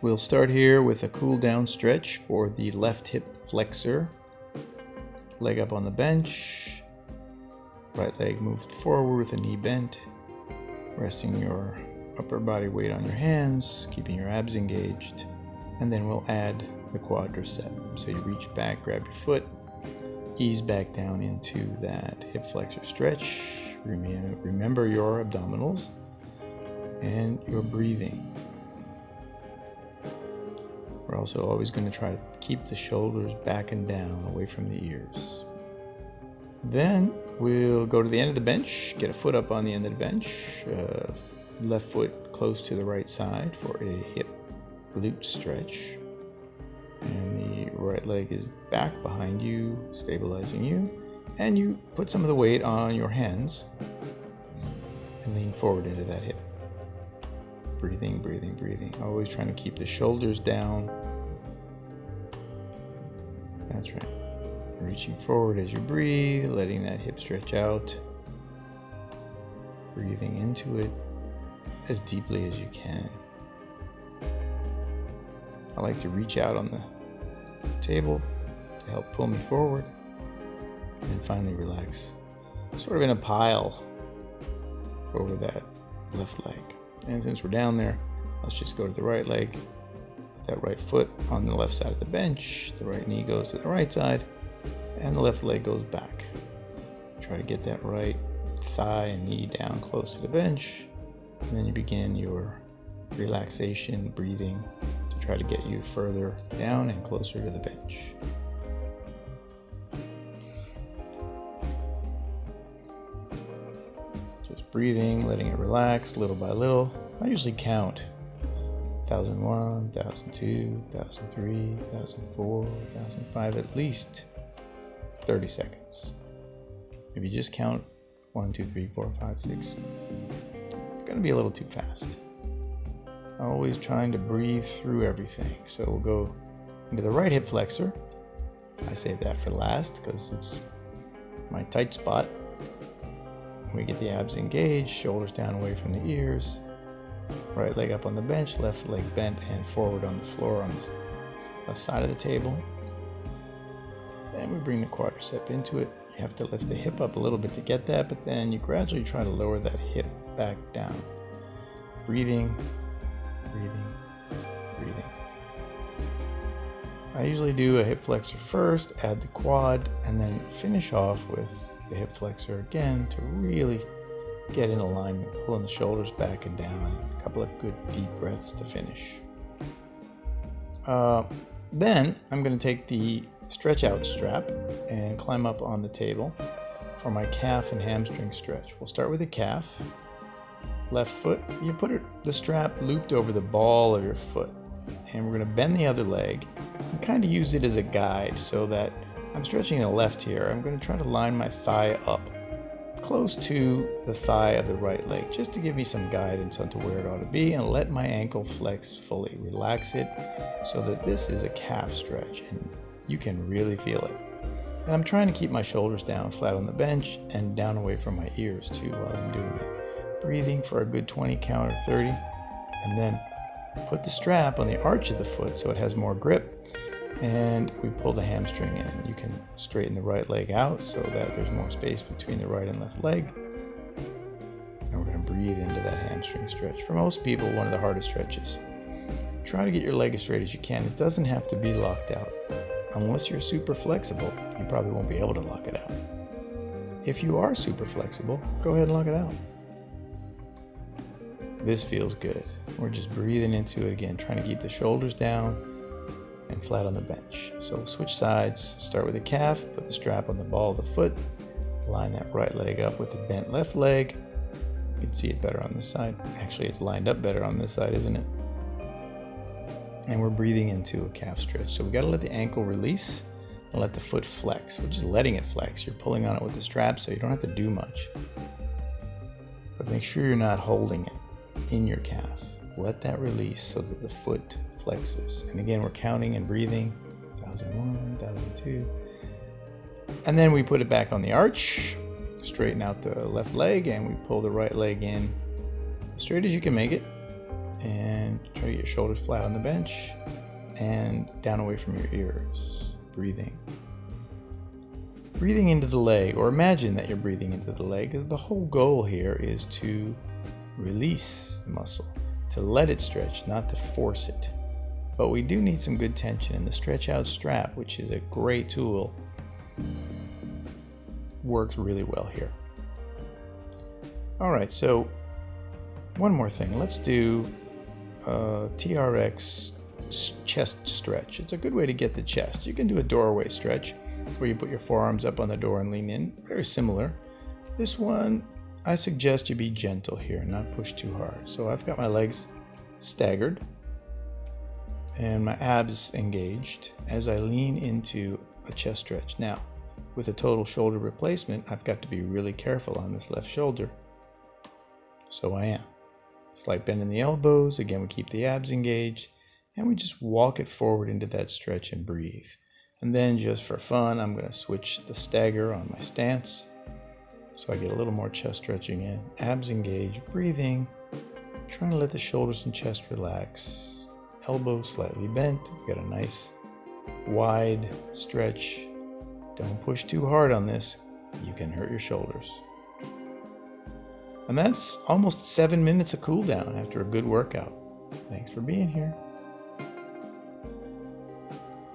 We'll start here with a cool down stretch for the left hip flexor. Leg up on the bench, right leg moved forward with the knee bent, resting your upper body weight on your hands, keeping your abs engaged, and then we'll add the quadricep. So you reach back, grab your foot, ease back down into that hip flexor stretch. Remember your abdominals and your breathing. We're also always going to try to keep the shoulders back and down away from the ears. Then we'll go to the end of the bench, get a foot up on the end of the bench, left foot close to the right side for a hip glute stretch. And the right leg is back behind you, stabilizing you. And you put some of the weight on your hands and lean forward into that hip. Breathing, breathing, breathing. Always trying to keep the shoulders down. That's right. Reaching forward as you breathe, letting that hip stretch out. Breathing into it as deeply as you can. I like to reach out on the table to help pull me forward. And finally relax. Sort of in a pile over that left leg. And since we're down there, let's just go to the right leg. Put that right foot on the left side of the bench. The right knee goes to the right side. And the left leg goes back. Try to get that right thigh and knee down close to the bench. And then you begin your relaxation, breathing to try to get you further down and closer to the bench. Breathing, letting it relax little by little. I usually count 1001, 1002, 1003, 1004, 1005, at least 30 seconds. If you just count 1, 2, 3, 4, 5, 6, it's going to be a little too fast. Always trying to breathe through everything. So we'll go into the right hip flexor. I save that for last because it's my tight spot. We get the abs engaged, shoulders down away from the ears, right leg up on the bench, left leg bent and forward on the floor on the left side of the table. Then we bring the quadricep into it. You have to lift the hip up a little bit to get that, but then you gradually try to lower that hip back down. Breathing, breathing, breathing. I usually do a hip flexor first, add the quad, and then finish off with the hip flexor again to really get in alignment, pulling the shoulders back and down. A couple of good deep breaths to finish. Then I'm going to take the stretch out strap and climb up on the table for my calf and hamstring stretch. We'll start with the calf. Left foot, you put the strap looped over the ball of your foot. And we're going to bend the other leg and kind of use it as a guide so that I'm stretching the left here. I'm going to try to line my thigh up close to the thigh of the right leg just to give me some guidance onto where it ought to be, and let my ankle flex fully. Relax it so that this is a calf stretch and you can really feel it. And I'm trying to keep my shoulders down flat on the bench and down away from my ears too while I'm doing it. Breathing for a good 20 count or 30, and then put the strap on the arch of the foot so it has more grip. And we pull the hamstring in. You can straighten the right leg out so that there's more space between the right and left leg. And we're going to breathe into that hamstring stretch. For most people, one of the hardest stretches. Try to get your leg as straight as you can. It doesn't have to be locked out. Unless you're super flexible, you probably won't be able to lock it out. If you are super flexible, go ahead and lock it out. This feels good. We're just breathing into it again, trying to keep the shoulders down and flat on the bench. So we'll switch sides, start with the calf, put the strap on the ball of the foot, line that right leg up with the bent left leg. You can see it better on this side. Actually, it's lined up better on this side, isn't it? And we're breathing into a calf stretch. So we got to let the ankle release and let the foot flex. We're just letting it flex. You're pulling on it with the strap so you don't have to do much. But make sure you're not holding it in your calf. Let that release so that the foot flexes. And again, we're counting and breathing. 1001, 1002. And then we put it back on the arch, straighten out the left leg, and we pull the right leg in as straight as you can make it. And try to get your shoulders flat on the bench and down away from your ears. Breathing. Breathing into the leg, or imagine that you're breathing into the leg, because the whole goal here is to release the muscle, to let it stretch, not to force it. But we do need some good tension, and the stretch out strap, which is a great tool, works really well here. Alright, so one more thing. Let's do TRX chest stretch. It's a good way to get the chest. You can do a doorway stretch where you put your forearms up on the door and lean in. Very similar. This one, I suggest you be gentle here and not push too hard. So I've got my legs staggered and my abs engaged as I lean into a chest stretch. Now, with a total shoulder replacement, I've got to be really careful on this left shoulder. So I am. Slight bend in the elbows. Again, we keep the abs engaged and we just walk it forward into that stretch and breathe. And then just for fun, I'm going to switch the stagger on my stance so I get a little more chest stretching in. Abs engaged, breathing, trying to let the shoulders and chest relax. Elbows slightly bent. We've got a nice wide stretch. Don't push too hard on this. You can hurt your shoulders. And that's almost 7 minutes of cool down after a good workout. Thanks for being here.